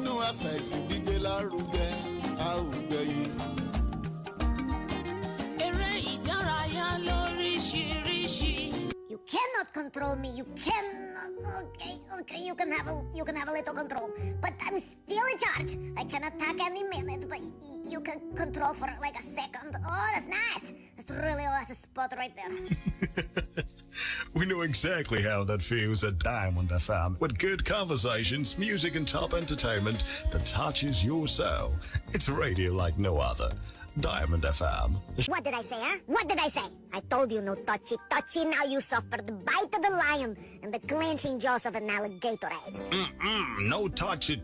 nínú àṣà ìsìn gbígbé lárugẹ a ò gbẹ̀yìn. Eré ìdárayá lóríṣiríṣi. You cannot control me. You cannot. Okay. You can have a little control, but I'm still in charge. I can attack any minute, but you can control for like a second. Oh, that's nice. That's really a spot right there. We know exactly how that feels at Diamond FM. With good conversations, music, and top entertainment that touches your soul. It's radio like no other. Diamond FM. What did I say, huh? What did I say? I told you no touchy. Now you suffer the bite of the lion and the clenching jaws of an alligator. No touchy.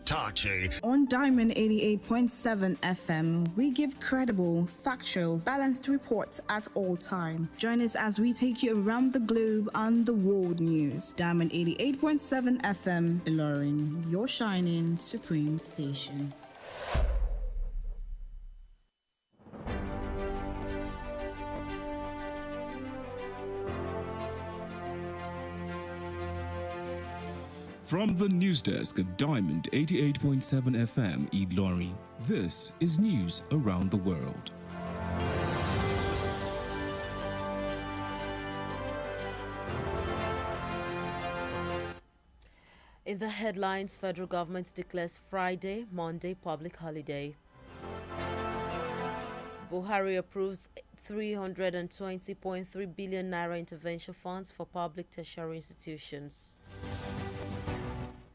On Diamond 88.7 FM, we give credible, factual, balanced reports at all time. Join us as we take you around the globe on the world news. Diamond 88.7 FM, Ilorin, your shining supreme station. From the news desk at Diamond 88.7 FM Ilorin, this is news around the world. In the headlines, federal government declares Friday, Monday public holiday. Buhari approves 320.3 billion naira intervention funds for public tertiary institutions.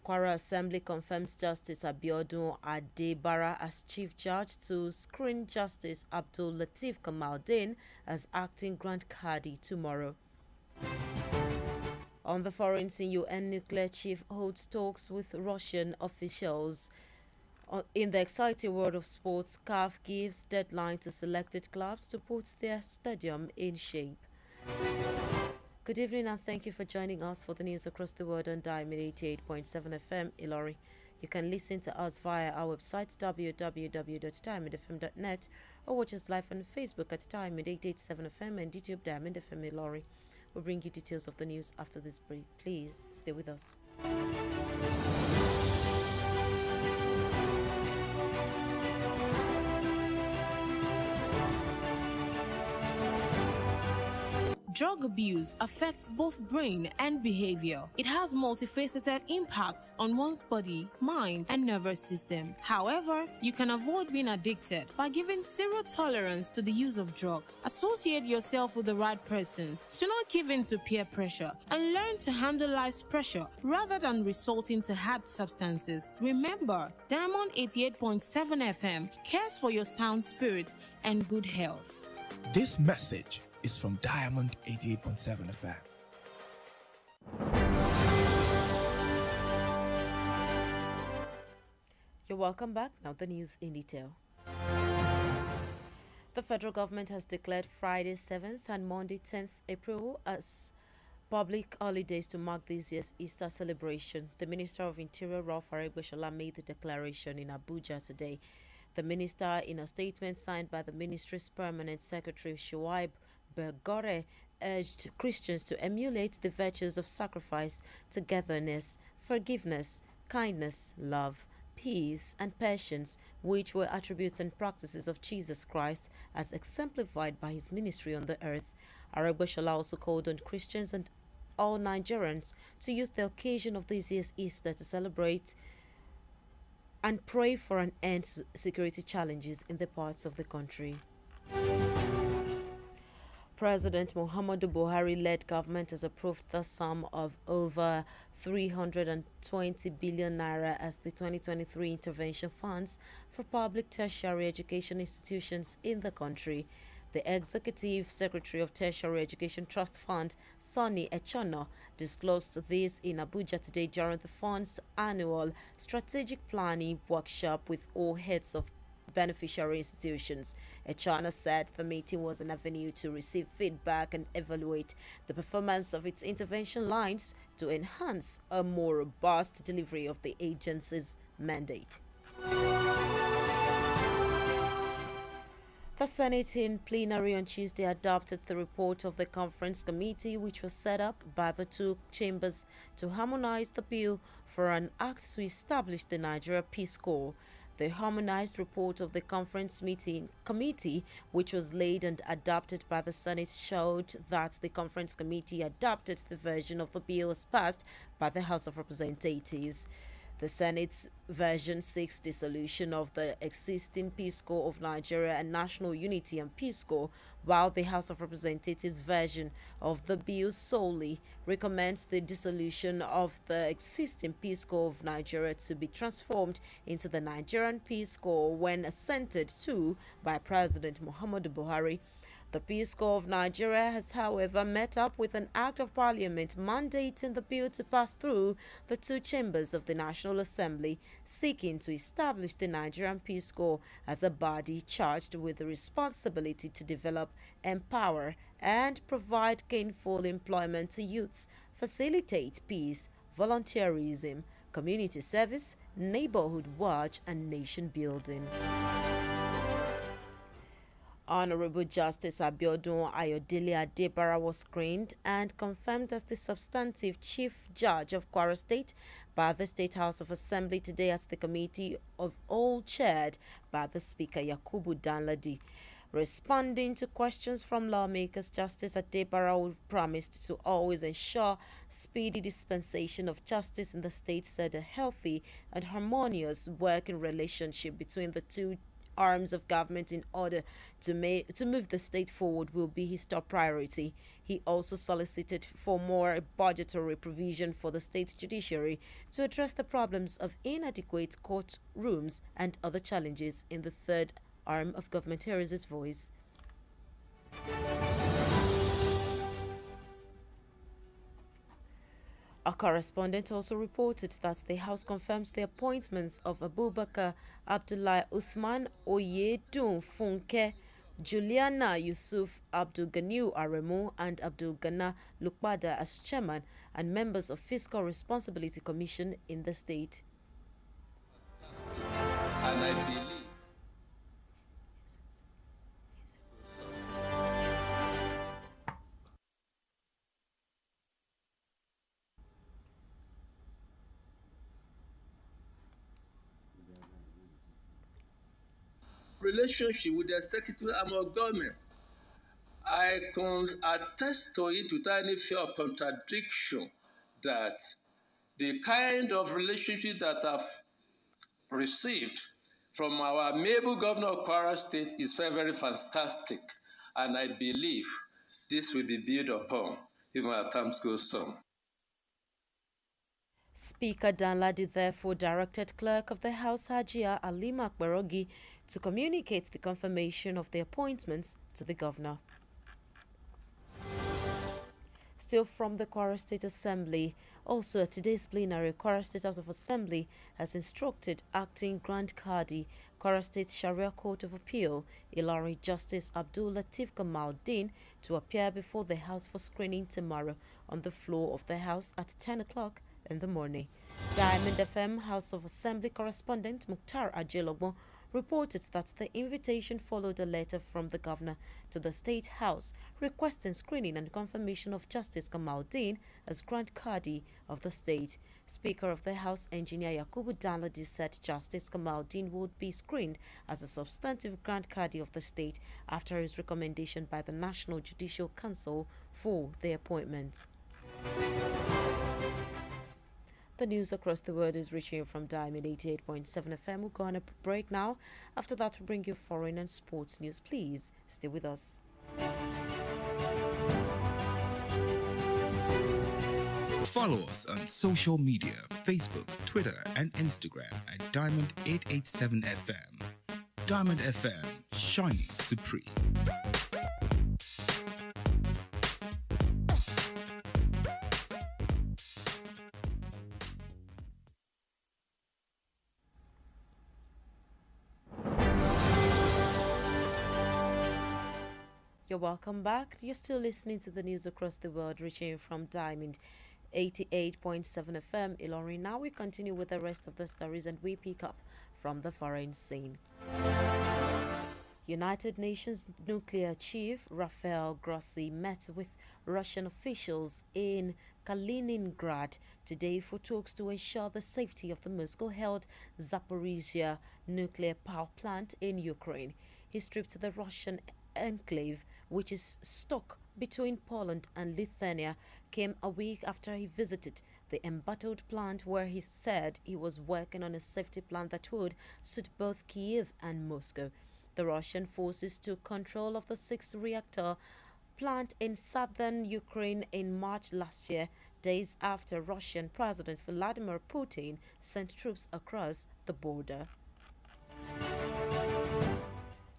Kwara Assembly confirms Justice Abiodun Adebara as Chief Judge to screen Justice Abdul Lateef Kamaldeen as acting Grand Qadi tomorrow. On the foreign scene, UN nuclear chief holds talks with Russian officials. In the exciting world of sports, CAF gives deadline to selected clubs to put their stadium in shape. Good evening and thank you for joining us for the news across the world on Diamond 88.7 FM Ilori. You can listen to us via our website www.diamondfm.net or watch us live on Facebook at Diamond 887 FM and YouTube Diamond FM Ilori. We'll bring you details of the news after this break. Please stay with us. Drug abuse affects both brain and behavior. It has multifaceted impacts on one's body, mind, and nervous system. However, you can avoid being addicted by giving zero tolerance to the use of drugs. Associate yourself with the right persons. Do not give in to peer pressure and learn to handle life's pressure rather than resorting to hard substances. Remember, Diamond 88.7 FM cares for your sound spirit and good health. This message is from Diamond 88.7 FM. You're welcome back. Now the news in detail. The federal government has declared Friday 7th and Monday 10th April as public holidays to mark this year's Easter celebration. The Minister of Interior, Ralph Aregbesola, made the declaration in Abuja today. The minister, in a statement signed by the ministry's permanent secretary, Shuaib Bergore, urged Christians to emulate the virtues of sacrifice, togetherness, forgiveness, kindness, love, peace, and patience, which were attributes and practices of Jesus Christ as exemplified by his ministry on the earth. Aregbesola also called on Christians and all Nigerians to use the occasion of this year's Easter to celebrate and pray for an end to security challenges in the parts of the country. President Muhammadu Buhari-led government has approved the sum of over 320 billion naira as the 2023 intervention funds for public tertiary education institutions in the country. The Executive Secretary of Tertiary Education Trust Fund, Sonny Echono, disclosed this in Abuja today during the fund's annual strategic planning workshop with all heads of beneficiary institutions. Echono said the meeting was an avenue to receive feedback and evaluate the performance of its intervention lines to enhance a more robust delivery of the agency's mandate. The Senate in plenary on Tuesday adopted the report of the conference committee, which was set up by the two chambers to harmonize the bill for an act to establish the Nigeria Peace Corps. The harmonized report of the conference committee, which was laid and adopted by the Senate, showed that the conference committee adopted the version of the bill as passed by the House of Representatives. The Senate's version seeks dissolution of the existing Peace Corps of Nigeria and National Unity and Peace Corps, while the House of Representatives version of the bill solely recommends the dissolution of the existing Peace Corps of Nigeria to be transformed into the Nigerian Peace Corps when assented to by President Muhammadu Buhari. The Peace Corps of Nigeria has, however, met up with an act of parliament mandating the bill to pass through the two chambers of the National Assembly, seeking to establish the Nigerian Peace Corps as a body charged with the responsibility to develop, empower, and provide gainful employment to youths, facilitate peace, volunteerism, community service, neighborhood watch, and nation building. Honorable Justice Abiodun Ayodele Adebara was screened and confirmed as the substantive Chief Judge of Kwara State by the State House of Assembly today as the Committee of All chaired by the Speaker Yakubu Danladi. Responding to questions from lawmakers, Justice Adebara promised to always ensure speedy dispensation of justice in the state, said a healthy and harmonious working relationship between the two arms of government in order to move the state forward will be his top priority. He also solicited for more budgetary provision for the state judiciary to address the problems of inadequate court rooms and other challenges in the third arm of government. Here is his voice. A correspondent also reported that the House confirms the appointments of Abubakar Abdullahi Uthman Oyedun Funke, Juliana Yusuf, Abdul Ganiu Aremu, and Abdul Gana Lukbada as chairman and members of Fiscal Responsibility Commission in the state. And I believe relationship with the executive arm of government. I can attest to it without any fear of contradiction that the kind of relationship that I've received from our amiable governor of Kwara State is very, very fantastic. And I believe this will be built upon even as time goes on. Speaker Danladi therefore directed Clerk of the House Hajia Alima Akbarogi to communicate the confirmation of the appointments to the governor. Still from the Kwara State Assembly, also at today's plenary, Kwara State House of Assembly has instructed Acting Grand Qadi, Kwara State Sharia Court of Appeal, Ilorin Justice Abdul Latif Kamaldeen, to appear before the House for screening tomorrow on the floor of the House at 10 o'clock in the morning. Diamond FM House of Assembly correspondent Mukhtar Ajelogbon reported that the invitation followed a letter from the governor to the State House requesting screening and confirmation of Justice Kamaldeen as Grand Qadi of the state. Speaker of the House, Engineer Yakubu Danladi, said Justice Kamaldeen would be screened as a substantive Grand Qadi of the state after his recommendation by the National Judicial Council for the appointment. The news across the world is reaching you from Diamond 88.7 FM. We'll go on a break now. After that, we'll bring you foreign and sports news. Please stay with us. Follow us on social media, Facebook, Twitter, and Instagram at Diamond 887 FM. Diamond FM, shining supreme. You're welcome back. You're still listening to the news across the world, reaching you from Diamond 88.7 FM Ilorin. Now we continue with the rest of the stories and we pick up from the foreign scene. United Nations nuclear chief Rafael Grossi met with Russian officials in Kaliningrad today for talks to ensure the safety of the Moscow-held Zaporizhia nuclear power plant in Ukraine. His trip to the Russian enclave, which is stuck between Poland and Lithuania, came a week after he visited the embattled plant, where he said he was working on a safety plan that would suit both Kiev and Moscow. The Russian forces took control of the 6-reactor plant in southern Ukraine in March last year, days after Russian President Vladimir Putin sent troops across the border.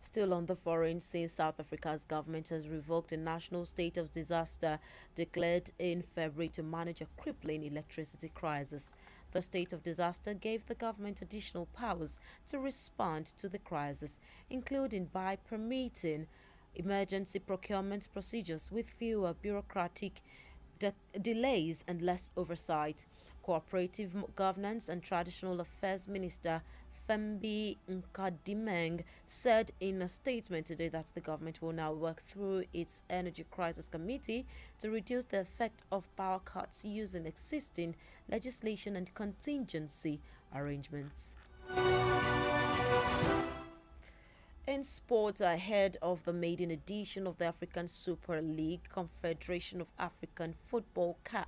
Still on the foreign scene, South Africa's government has revoked a national state of disaster declared in February to manage a crippling electricity crisis. The state of disaster gave the government additional powers to respond to the crisis, including by permitting emergency procurement procedures with fewer bureaucratic delays and less oversight. Cooperative Governance and Traditional Affairs Minister Thembi Nkadimeng said in a statement today that the government will now work through its Energy Crisis Committee to reduce the effect of power cuts using existing legislation and contingency arrangements. In sport, ahead of the maiden edition of the African Super League, Confederation of African Football (CAF)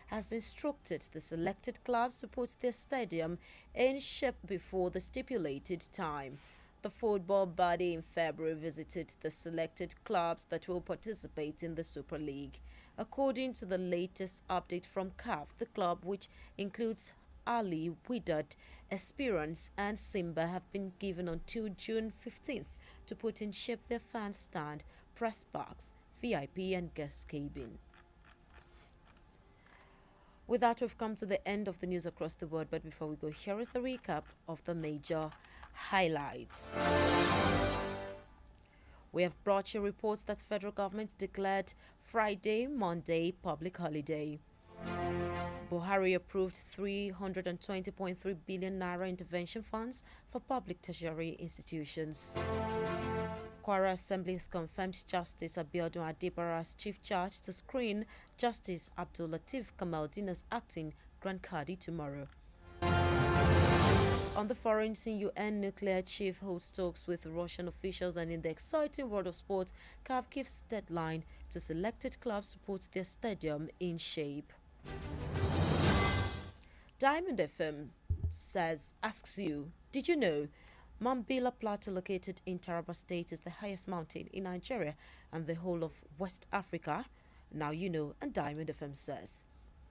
has instructed the selected clubs to put their stadium in shape before the stipulated time. The football body in February visited the selected clubs that will participate in the Super League. According to the latest update from CAF, the club, which includes Ali, Wydad, Esperance and Simba, have been given until June 15th to put in shape their fan stand, press box, VIP and guest cabin. With that, we've come to the end of the news across the world, but before we go, here is the recap of the major highlights. We have brought you reports that federal government declared Friday, Monday public holiday. Buhari approved 320.3 billion naira intervention funds for public tertiary institutions. Kwara Assembly has confirmed Justice Abiodun Adebara as chief judge to screen Justice Abdul Latif Kamaldeen as acting Grand Kadi tomorrow. On the foreign scene, UN nuclear chief holds talks with Russian officials, and in the exciting world of sport, CAF gives deadline to selected clubs to put their stadium in shape. Diamond FM asks you, did you know Mambila Plateau, located in Taraba State, is the highest mountain in Nigeria and the whole of West Africa? Now you know, and Diamond FM says,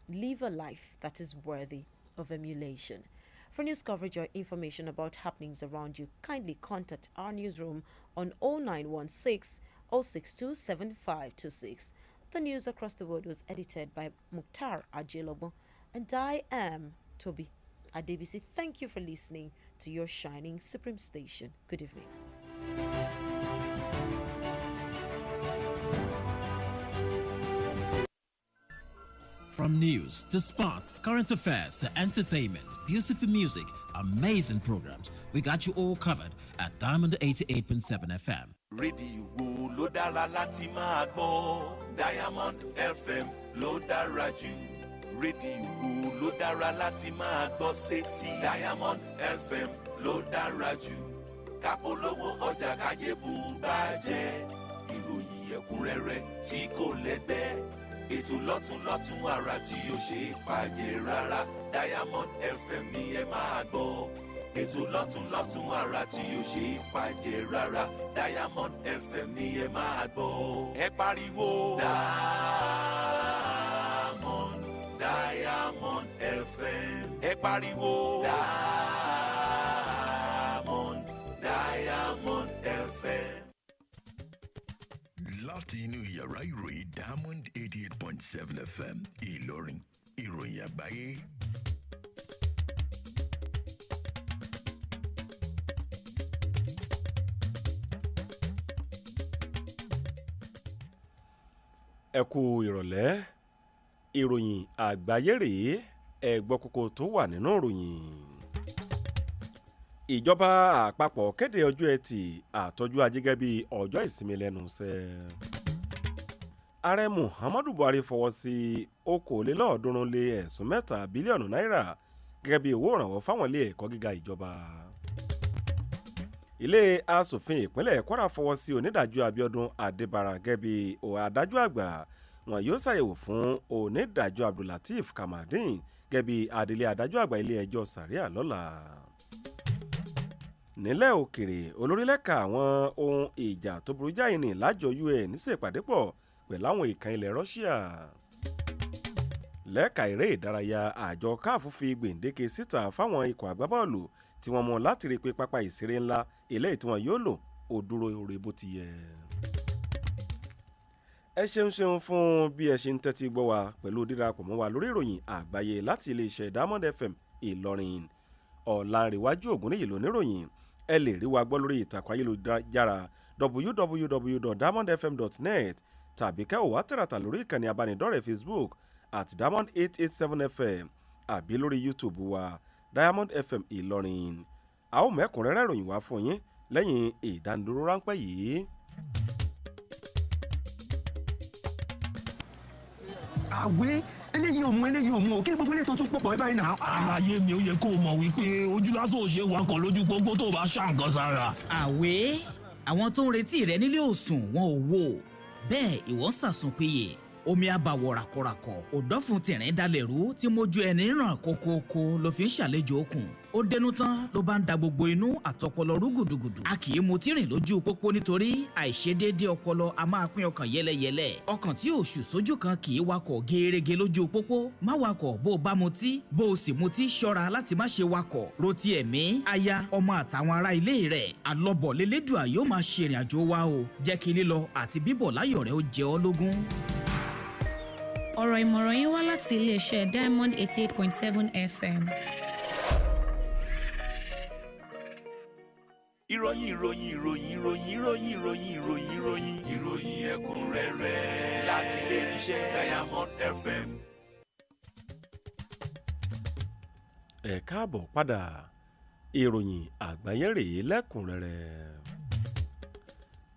live a life that is worthy of emulation. For news coverage or information about happenings around you, kindly contact our newsroom on 0916 062 7526. The news across the world was edited by Mukhtar Ajelobo, and I am Tobi. Adebisi, thank you for listening to your shining supreme station. Good evening. From news to sports, current affairs to entertainment, beautiful music, amazing programs, we got you all covered at Diamond 88.7 FM. rédíò ló dára láti máa gbọ́ Diamond FM ló dára jù rédíò ló dára láti máa gbọ́ sétí Diamond FM ló dára jù kápolówó ọjà káyé bù bá jẹ́ ìròyìn ẹ̀kúnrẹ́rẹ́ tí kò lẹ́gbẹ́ ètò lọ́tún àrà tí ó ṣe pàjẹ́ rárá Diamond FM ni ẹ máa gbọ́. ètò lọ́tún àrà tí ó ṣe pàjẹ́ rárá Diamond FM ni ẹ máa gbọ́. ẹ pariwo Diamond FM. ẹ pariwo Diamond FM. láti inú yàrá ìròyìn Diamond 88.7 FM Ìlọrin, ìròyìn àgbáyé. ẹ kú ìrọ̀lẹ́, ìròyìn àgbáyé rèé, ẹ gbọ́ kókó tó wà nínú ìròyìn. ìjọba àpapọ̀ kéde ọjọ́ ẹtì àtọ́jú ajé gẹ́gẹ́ bí ọjọ́ ìsinmi lẹ́nu iṣẹ́. ààrẹ Muhammadu Buhari fọwọ́ sí $3.3 bílíọ̀nù náírà gẹ́gẹ́ bí owó ìrànwọ́ fáwọn ilé ẹ̀kọ́ gíga ìjọba. ilé asòfin ìpínlẹ̀ Kwara fọwọ́ sí onídàájọ́ Abíọ́dún Adébára gẹ́gẹ́ bí adájọ́ àgbà. wọn yóò ṣàyẹ̀wò fún onídàájọ́ Abdulateef Kamadin gẹ́gẹ́ bí adelé adájọ́ àgbà ilé ẹjọ́ Sàríà lọ́la. nílẹ̀ òkèrè olórílẹ̀ka àwọn ohun ìjà tó burú jáì ní lájọ UN ṣèpàdé pọ̀ pẹ̀lú àwọn ìkan ilẹ̀ Russia. lẹ́ka eré ìdárayá àjọ CAF fi gbèǹdéke síta fáwọn ikọ̀ agbábọ́ọ̀lù tí wọ́n mú láti rí pé pápá ìṣeré ńlá eléyìí tí wọ́n yóò lò ó dúró ore bó ti yẹ. ẹ ṣeun fún bí ẹ ṣe ń tẹ́tí gbọ́ wa pẹ̀lú dídarapọ̀ mọ́ wa lórí ìròyìn àgbáyé láti iléeṣẹ́ Diamond FM Ìlọrin. Ọ̀làǹrẹ̀wájú Ògúnníyì lóníròyìn. ẹ lè rí wa gbọ́ lórí ìtàkùn ayélujára www.diamondfm.net tàbí kẹ́ ò wá tààràtà lórí ìkànnì abánidọ́rẹ̀ẹ́ Facebook @Diamond 887 FM àbí lórí YouTube wa Diamond FM Ìlọrin. a ó mẹ́kúnrẹ́rẹ́ ìròyìn wá fún yín lẹ́yìn ìdánidúró ráńpẹ́ yìí. àwé eléyìí ò mú kí ni gbogbo eléyìí tó tún pọ̀pọ̀ ẹ báyìí náà. àlàyé mi ò yẹ kó o mọ̀ wípé ojú lásán ò ṣe é wakọ̀ lójú pópó tó bá ṣàǹkan sára. àwé àwọn tó ń retí rẹ nílé òsùn wọn ò wò bẹ́ẹ̀ ìwọ ń sàsùn péye omi àbàwọ̀ ràkọ̀ràkọ̀ òdọ́fun tìrín dalẹ̀ rú tí mójú ẹni ràn kókókó ló fi ń ṣàlejò okùn ó dẹnu tán ló bá ń da gbogbo inú àtọpọlọ rú gùdùgùdù a kì í mutí rìn lójú pópó nítorí àìṣedéédé ọpọlọ a máa pín ọkàn yẹlẹyẹlẹ ọkàn tí ò ṣù sójú kan kì í wakọ̀ gẹ́rẹ́gẹ́ lójú pópó má wakọ̀ bó o bá mutí bó o sì mutí ṣọ́ra láti má ṣe wakọ̀ rotí ẹ̀mí aya ọmọ àtàwọn ará ilé rẹ̀ àlọ́bọ̀ lélẹ́dùà yóò máa ṣe ìrìn àjò wa o jẹ́ kí lílọ àti bíbọ̀ láyọ̀ rẹ̀ ó jẹ ọ́ lógún. ọ̀rọ̀ ìmọ̀ràn yín wá láti iléeṣẹ́ Diamond 88.7 FM. ìròyìn ẹ̀kúnrẹ́rẹ́ láti iléeṣẹ́ Diamond FM. ẹ káàbọ̀ padà ìròyìn àgbáyé rèé lẹ́kùnrẹ́rẹ́.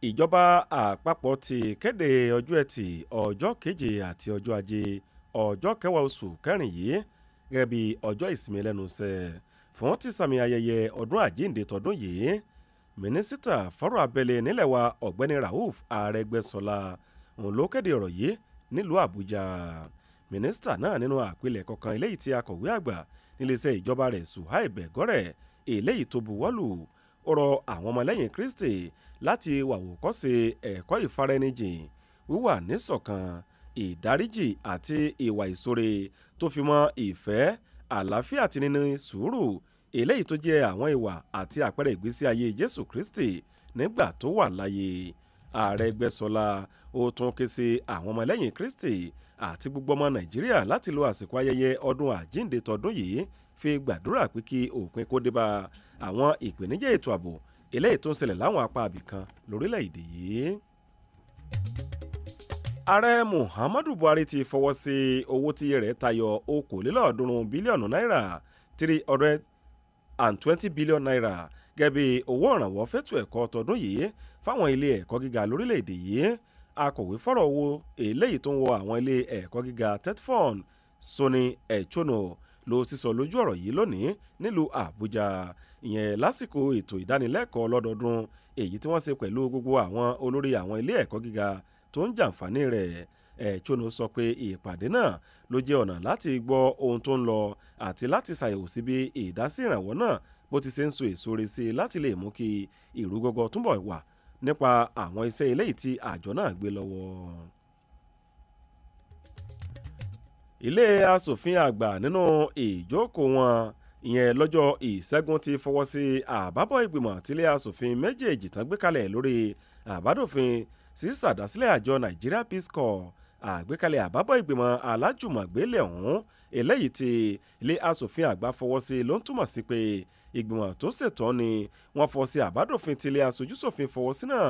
ìjọba àpapọ̀ ti kéde ọjọ́ ẹtì ọjọ́ keje àti ọjọ́ ajé ọjọ́ kẹwàá oṣù kẹrin yìí gẹ́gẹ́ bí ọjọ́ ìsinmi lẹ́nu iṣẹ́ fún ti sàmì ayẹyẹ ọdún àjíǹde tọdún yìí. mínísítà fọ́rọ̀ abẹ́lé nílẹ̀ wa ọ̀gbẹ́ni Rauf Arẹ́gbẹ́ṣọlá òun ló kéde ọ̀rọ̀ yìí nílùú Àbújá. mínísítà náà nínú àpilẹ̀kọ kan eléyìí tí akọ̀wé àgbà níléeṣẹ́ ìjọba rẹ̀ Suhaib Begore eléyìí tó buwọ́lù ó rọ àwọn ọmọlẹ́yìn Kristi láti wàwòkọ́ṣe ẹ̀kọ́ ìfaraẹnijìn wíwà níṣọ̀kan ìdáríjì àti ìwà ìṣoore tó fi mọ́ ìfẹ́ àlàáfíà àti níní sùúrù eléyìí tó jẹ́ àwọn ìwà àti àpẹẹrẹ ìgbésí ayé Jésù Kristi nígbà tó wà láyé. Arẹ́gbẹ́ṣọlá ó tún ké sí àwọn ọmọlẹ́yìn Kristi àti gbogbo ọmọ Nàìjíríà láti lo àsìkò ayẹyẹ ọdún àjíǹde tọdún yìí fi gbàdúrà pé kí òpin kó dé bá àwọn ìpèníjà ètò ààbò eléyìí tó ń ṣẹlẹ̀ láwọn apá ibìkan lórílẹ̀‐èdè yìí. ààrẹ Muhammadu Buhari ti fọwọ́ sí owó tí rẹ̀ tayọ $300 bílíọ̀nù náírà $320 billion náírà gẹ́gẹ́ bí owó ìrànwọ́ fẹ́tò ẹ̀kọ́ tọdún yìí fáwọn ilé ẹ̀kọ́ gíga lórílẹ̀‐èdè yìí. akọ̀wé fọ́rọ̀ owó eléyìí tó ń wọ àwọn ilé ẹ̀kọ́ gíga TETFund Soni Echono ló sísọ lójú ọ̀rọ̀ yìí lónìí nílùú Àbújá ìyẹn lásìkò ètò ìdánilẹ́kọ̀ọ́ lọ́dọọdún èyí tí wọ́n ṣe pẹ̀lú gbogbo àwọn olórí àwọn ilé ẹ̀kọ́ gíga tó ń jàǹfààní rẹ̀. Echono sọ pé ìpàdé náà ló jẹ́ ọ̀nà láti gbọ́ ohun tó ń lọ àti láti ṣàyẹ̀wò sí bí ìdásí ìrànwọ́ náà bó ti ṣe ń so èso rẹ̀ sí láti lè mú kí ìrúgọ́gọ́ túbọ̀ wà nípa àwọn iṣẹ́ eléyìí tí àjọ náà gbé lọ́wọ́. ilé asòfin àgbà nínú ìjókòó wọn ìyẹn lọ́jọ́ ìṣẹ́gun ti fọwọ́ sí àbábọ̀ ìgbìmọ̀ tílé asòfin méjèèjì tán gbé kalẹ̀ lórí àbádòfin sí ṣàdásílẹ̀ àjọ Nigeria Peace Corps. àgbékalẹ̀ àbábọ̀ ìgbìmọ̀ alájùmọ̀gbélé ọ̀hún eléyìí tí ilé asòfin àgbà fọwọ́ sí ló ń túmọ̀ sí pé ìgbìmọ̀ tó ṣètò ni wọ́n fọ́ sí àbádòfin tí ilé aṣojúṣòfin fọwọ́ sí náà.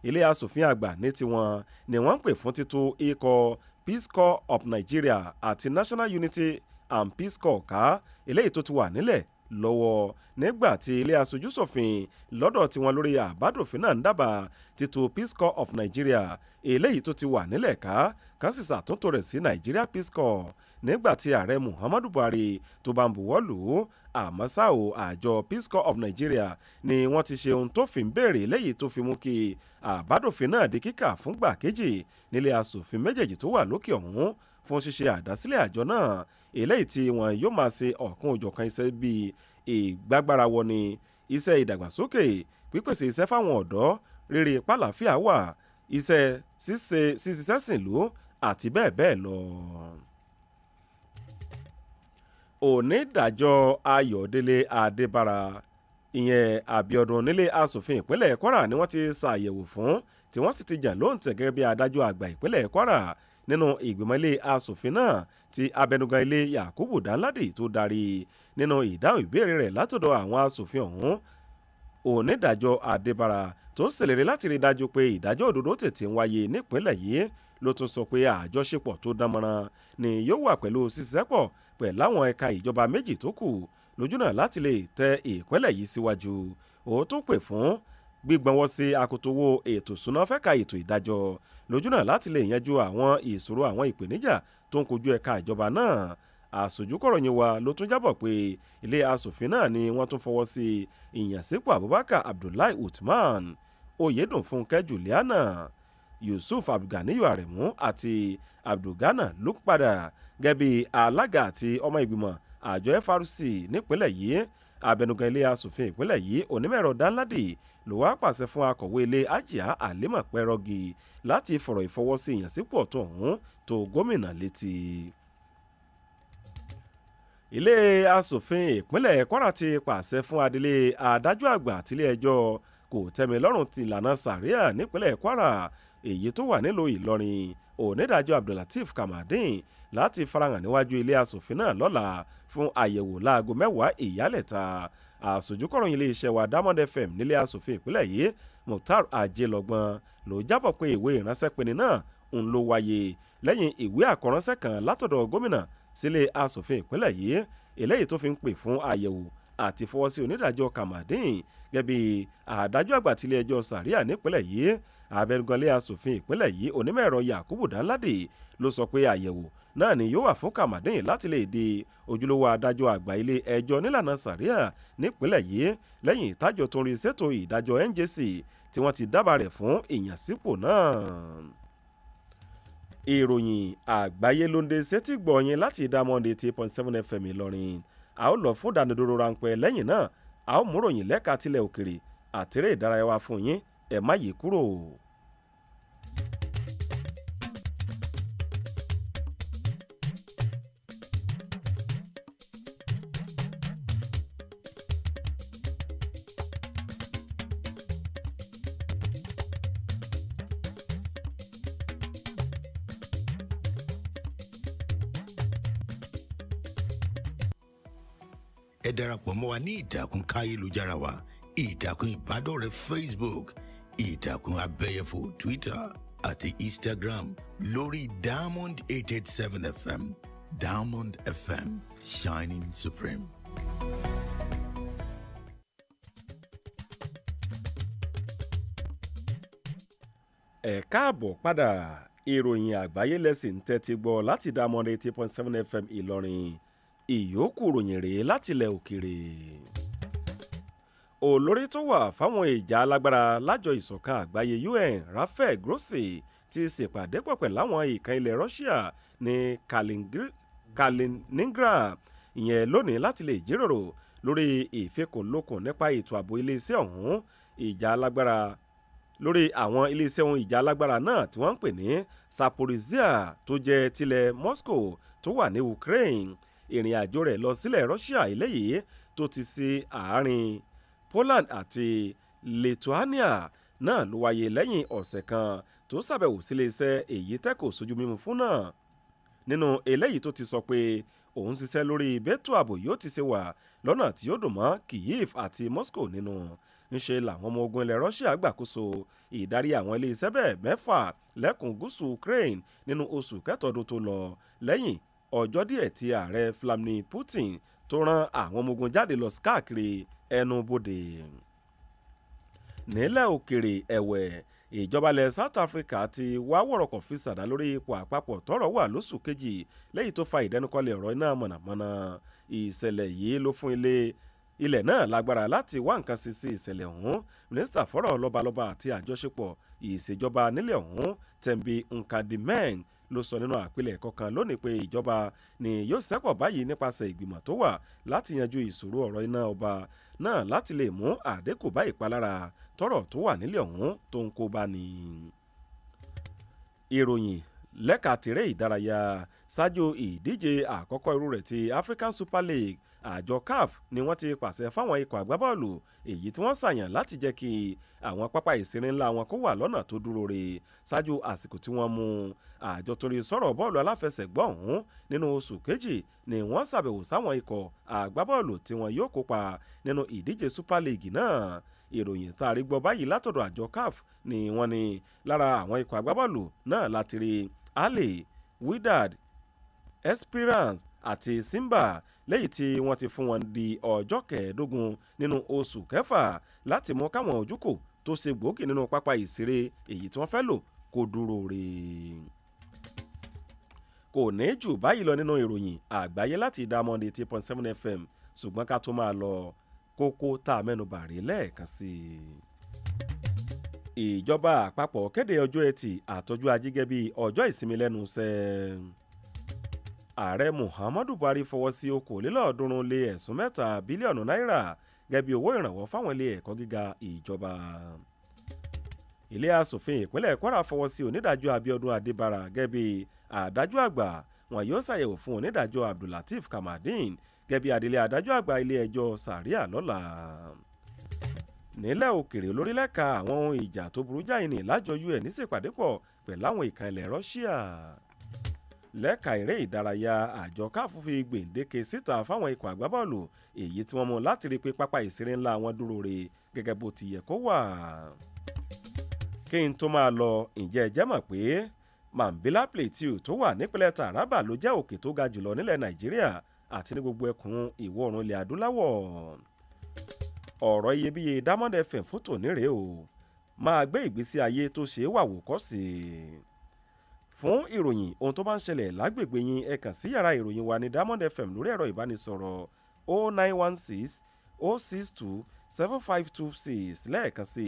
ilé asòfin àgbà ní tiwọn ni wọ́n ń pè fún títú ikọ̀ Peace Corps of Nigeria àti National Unity and Peace Corps ká eléyìí tó ti wà nílẹ̀ lọ́wọ́ nígbà tí ilé aṣojúṣòfin lọ́dọ̀ tiwọn lórí àbádòfin náà ń dábàá títò Peace Corps of Nigeria eléyìí tó ti wà nílẹ̀ ká sì ṣàtúntò rẹ̀ sí Nigeria Peace Corps nígbà tí ààrẹ Muhammadu Buhari tó bá ń buwọ́ lù ú àmọ́ ṣá o àjọ Peace Corps of Nigeria ni wọ́n ti ṣe ohun tó fi ń béèrè léyìí tó fi mú kí àbádòfin náà di kíkà fúngbà kejì nílé aṣòfin méjèèjì tó wà lókè ọ̀hún fún ṣíṣe àdásílẹ̀ àjọ náà eléyìí tí wọn yóò máa ṣe ọ̀kan òjọ̀kan iṣẹ́ bíi ìgbàgbára wọni iṣẹ́ ìdàgbàsókè pípèsè iṣẹ́ fáwọn ọ̀dọ́ rírí pàlàáfíà wà iṣẹ́ ṣíṣiṣẹ́ sìnlú àti bẹ́ẹ̀ bẹ́ẹ̀ lọ. Onídàájọ́ Ayọ̀délé Adébára ìyẹn Abíọ́dún nílé asòfin ìpínlẹ̀ Kwara ni wọ́n ti ṣàyẹ̀wò fún tí wọ́n sì ti jà lóǹtẹ̀ gẹ́gẹ́ bí adájọ́ àgbà ìpínlẹ̀ Kwara nínú ìgbìmọ̀ ilé asòfin náà tí abẹnugan ilé Yakubu Danladi tó darí nínú ìdáhùn ìbéèrè rẹ̀ látọ̀dọ̀ àwọn asòfin ọ̀hún. Onídàájọ́ Adébára tó ṣèlérí láti rí dájú pé ìdájọ́ òdodo tètè ń wáyé nípínlẹ̀ yìí ló tún sọ pé àjọṣepọ̀ tó dánmọ́rán ni yóò wà pẹ̀lú ṣíṣẹ́pọ̀ pẹ̀lú àwọn ẹ̀ka ìjọba méjì tó kù lójúnà láti lè tẹ ìpínlẹ̀ yìí síwájú. Ó tún pè fún gbígbọ́nwọ́ sí akotowó ètò ìṣúná fẹ́ka ètò ìdájọ́ lójúnà láti lè yanjú àwọn ìṣòro àwọn ìpèníjà tó ń kojú ẹ̀ka ìjọba náà. Àṣojú kọ̀ròyìn wa ló tún jábọ̀ pé ilé asòfin náà ni wọ́n tún fọwọ́ sí ìyànsípò Abubakar Abdullahi Uthman, Oyedunfunke Juliana, Yusuf Abdulganiyu Aremu àti Abdulgana Lukpada gẹ́gẹ́ bí alága àti ọmọ ìgbìmọ̀ àjọ FRC nípínlẹ̀ yìí. Abẹnugan ilé asòfin ìpínlẹ̀ yìí Onímọ̀ẹ̀rọ Danladi ló wá pàṣẹ fún akọ̀wé ilé Ajia Halima Pẹ́rọ́gì láti fọ̀rọ̀ ìfọwọ́sí ìyànsípò ọ̀tún ọ̀hún tó gómìnà létí. Ilé asòfin ìpínlẹ̀ Kwara ti pàṣẹ fún adelé adájọ́ àgbà tílé ẹjọ́ kòtẹ́milọ́rùn ti ìlànà sàríà nípínlẹ̀ Kwara èyí tó wà nílùú Ìlọrin onídàájọ́ Abdullateef Kamadin láti farahàn níwájú ilé asòfin náà lọ́la fún àyẹ̀wò láago 10 ìyálẹ̀ta. Àṣojú kọ̀ròyìn iléeṣẹ́ wa Diamond FM nílé asòfin ìpínlẹ̀ yìí Mukhtar Ajélọ́gbọ́n ló jábọ̀ pé ìwé ìránṣẹ́ pinni náà ń ló wáyé lẹ́yìn ìwé àkọ́ránṣẹ́ kan látọ̀dọ̀ gómìnà sílé asòfin ìpínlẹ̀ yìí eléyìí tó fi ń pè fún àyẹ̀wò àti fọwọ́sí onídàájọ́ Kamadin gẹ́gẹ́ bí adájọ́ àgbà tílé ẹjọ́ sàríà nípínlẹ̀ yìí. Abẹnuganlé asòfin ìpínlẹ̀ yìí Onímọ̀ẹ̀rọ Yakubu Danladi ló sọ pé àyẹ̀wò náà ni yóò wà fún Kamadin láti lè di ojúlówó adájọ́ àgbà ilé ẹjọ́ nílànà sàríà nípínlẹ̀ yìí lẹ́yìn ìtajọ tó ń rí ṣètò ìdájọ́ NJC tí wọ́n ti dábàá rẹ̀ fún ìyànsípò náà. Ìròyìn àgbáyé ló ń dé sétí gbọ̀nyìn láti Diamond 88.7 FM Ìlọrin. A ó lọ fún ìdánidúró ráńpẹ́ lẹ́yìn náà a ó mú ròyìn lẹ́ka tilẹ̀ òkèrè àtẹ̀rẹ́ ìdárayá wa fún yín ẹ má yí kúrò. ẹ darapọ̀ mọ́ wa ní ìtàkùn káyélujára wa ìtàkùn ìbádọ́rẹ̀ẹ́ Facebook ìtàkùn abẹ́yẹfò Twitter àti Instagram lórí Diamond 887 FM Diamond FM Shining Supreme. Ẹ káàbọ̀ padà ìròyìn àgbáyé lẹ́sìn tẹ́tí gbọ́ láti Diamond 88.7 FM Ìlọrin. Ìyókù ròyìn rèé látilẹ̀ òkèrè. Olórí tó wà fáwọn ìjà alágbára lájọ ìṣọ̀kan àgbáyé UN Rafael Grossi ti ṣèpàdé pọ̀ pẹ̀lú àwọn ìkan ilẹ̀ Russia ní Kaliningrad ìyẹn lónìí láti lè jíròrò lórí ìfikùnlukùn nípa ètò ààbò iléeṣẹ́ ọ̀hún ìjà alágbára lórí àwọn iléeṣẹ́ ohun ìjà alágbára náà tí wọ́n ń pè ní Zaporizhia tó jẹ́ tilẹ̀ Moscow tó wà ní Ukraine. Ìrìn àjò rẹ̀ lọ sílẹ̀ Russia eléyìí tó ti sí àárín Poland àti Lithuania náà ló wáyé lẹ́yìn ọ̀sẹ̀ kan tó ṣàbẹ̀wò sílé iṣẹ́ èyí tẹ́kọ̀ sójú mímu fún náà. Nínú eléyìí tó ti sọ pé òun ṣiṣẹ́ lórí bẹ́tò ààbò yóò ti ṣe wà lọ́nà tí ó dùn mọ́ Kyiv àti Moscow nínú. Ńṣe làwọn ọmọ ogun ilẹ̀ Russia gbàkóso ìdarí àwọn ilé iṣẹ́ bẹ́ẹ̀ 6 lẹ́kùn gúúsù Ukraine nínú oṣù kẹtọ̀ọ́dún tó lọ lẹ́yìn ọjọ́ díẹ̀ tí ààrẹ Vladimir Putin tó tó rán àwọn ọmọ ogun jáde lọ káàkiri ẹnu bodè. Nílẹ̀ òkèrè ẹ̀wẹ̀ ìjọba ilẹ̀ South Africa ti wá wọ̀rọ̀kọ̀ fi sàdá lórí ipò àpapọ̀ tọ́rọ̀ wà lóṣù kejì lẹ́yìn tó fa ìdẹnukọlẹ̀ ọ̀rọ̀ iná mọ̀nàmọ́ná. Ìṣẹ̀lẹ̀ yìí ló fún ilẹ̀ náà lágbára láti wá nǹkan sí ìṣẹ̀lẹ̀ ọ̀hún. Mínísítà fọ́rọ̀ lọ́balọ́ba àti àjọṣepọ̀ ìṣèjọba nílẹ̀ ọ̀hún Thembi Nkadimeng ló sọ nínú àpilẹ̀kọ kan lónìí pé ìjọba ni yóò ṣẹ́pọ̀ báyìí nípasẹ̀ ìgbìmọ̀ tó wà láti yanjú ìṣòro ọ̀rọ̀ iná ọba náà láti lè mú àdínkù bá ìpalára tọ́rọ̀ tó wà nílẹ̀ ọ̀hún tó ń kó bá ní. Ìròyìn lẹ́ka tèrè ìdárayá ṣáájú ìdíje àkọ́kọ́ irú rẹ̀ ti African Super League àjọ CAF ni wọ́n ti pàṣẹ fáwọn ikọ̀ àgbábọ́ọ̀lù èyí tí wọ́n ṣàyàn láti jẹ́ kí àwọn pápá ìṣeré ńlá wọn kó wà lọ́nà tó dúró re ṣáájú àsìkò tí wọ́n mú àjọ torí sọ̀rọ̀ bọ́ọ̀lù aláfẹsẹ̀gbá ọ̀hún nínú oṣù kejì ni wọ́n ṣàbẹ̀wò sáwọn ikọ̀ àgbábọ́ọ̀lù tí wọ́n yóò kópa nínú ìdíje Super League náà. Ìròyìn tá a rí gbọ́ báyìí látọ̀dọ̀ àjọ CAF ni wọ́n ní lára àwọn ikọ̀ àgbábọ́ọ̀lù náà láti rí Ale, Wydad, Esperance àti Simba lẹ́yìn tí wọ́n ti fún wọn di ọjọ́ 15 nínú oṣù kẹfà láti mú káwọn ojúkò tó ṣe gbòógì nínú pápá ìṣeré èyí tí wọ́n fẹ́ lò kó dúró re. Kò ní jù báyìí lọ nínú ìròyìn àgbáyé láti Diamond 88.7 FM ṣùgbọ́n ká tó máa lọ kókó tá a mẹ́nubà rí lẹ́ẹ̀kan sí i. Ìjọba àpapọ̀ kéde ọjọ́ ẹtì àtọjú ajé gẹ́gẹ́ bí ọjọ́ ìsinmi lẹ́nu iṣẹ́. Ààrẹ Muhammadu Buhari fọwọ́ sí $3.3 bílíọ̀nù náírà gẹ́gẹ́ bí owó ìrànwọ́ fáwọn ilé ẹ̀kọ́ gíga ìjọba. Ilé aṣòfin ìpínlẹ̀ Kwara fọwọ́ sí onídàájọ́ Abíọ́dún Adébára gẹ́gẹ́ bí adájọ́ àgbà. Wọn yóò ṣàyẹ̀wò fún onídàájọ́ Abdulateef Kamadeen gẹ́gẹ́ bí adelé adájọ́ àgbà ilé ẹjọ́ Sàríà lọ́la. Nílẹ̀ òkèrè lórílẹ̀ka àwọn ohun ìjà tó burú jáì ní lájọ UN ṣèpàdé pọ̀ pẹ̀lú àwọn ìkan ilẹ̀ Russia. Lẹ́ka eré ìdárayá àjọ CAF fi gbèǹdéke síta fáwọn ikọ̀ àgbábọ́ọ̀lù èyí tí wọ́n mú láti rí pé pápá ìṣeré ńlá wọn dúró re gẹ́gẹ́ bó ti yẹ kó wà. Kí n tó máa lọ ǹjẹ́ ẹ jẹ́ mọ̀ pé Mambila Plateau tó wà nípínlẹ̀ Taraba ló jẹ́ òkè tó ga jùlọ nílẹ̀ Nàìjíríà àti ní gbogbo ẹkùn ìwọ̀ oòrùn ilẹ̀ adúláwọ̀. Ọ̀rọ̀ iyebíye Diamond FM fún tòní rèé o máa gbé ìgbésí ayé tó ṣe é wà wòkọ́sì. Fún ìròyìn ohun tó bá ń ṣẹlẹ̀ lágbègbè yín ẹ kàn sí yàrá ìròyìn wa ní Diamond FM lórí ẹ̀rọ ìbánisọ̀rọ̀ 0916 062 7526 lẹ́ẹ̀kan sí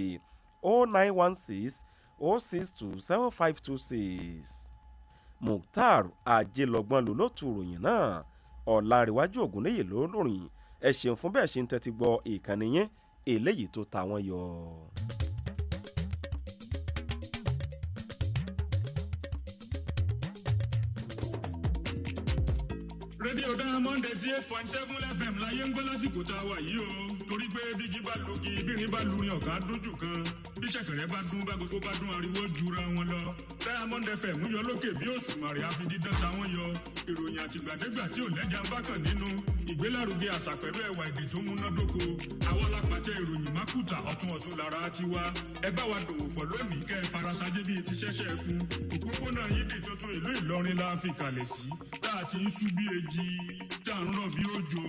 0916 062 7526. Mukhtar Ajélọ́gbọ́n ló ló tu ìròyìn náà. Ọ̀làǹrẹ̀wájú Ògúnníyì ló lórin. Ẹ ṣeun fún bẹ́ẹ̀ ṣe ń tẹ́tí gbọ́ ìkànnì yẹn eléyìí tó ta wọ́n yọ. rédíò Diamond 88.7 FM láyé ń gbọ́ lásìkò tá a wà yìí o torí pé bíjí bá lógi bírin bá lurin ọ̀gá dójú kan bí ṣẹ̀kẹ̀rẹ̀ bá dún bá gbogbo bá dún ariwo jura wọn lọ Diamond FM yọ lókè bí òṣùmàrè àfidídán táwọn yọ ìròyìn àtìgbàdégbà tí ò lẹ́jà ń bá kàn nínú ìgbélárugẹ àṣà pẹ̀lú ẹwà èdè tó múnádóko àwọn alápàtẹ ìròyìn mákùtà ọ̀tún lára tiwa ẹ bá wa dòwò pọ̀ lónìí kẹ́ ẹ farasajé bíi ti ṣẹ́ṣẹ́ fún òpópónà yídì tuntun ìlú Ìlọrin la fi kalẹ̀ sí tá a ti ń sú bí èjì tá a ń rọ̀ bí òjò.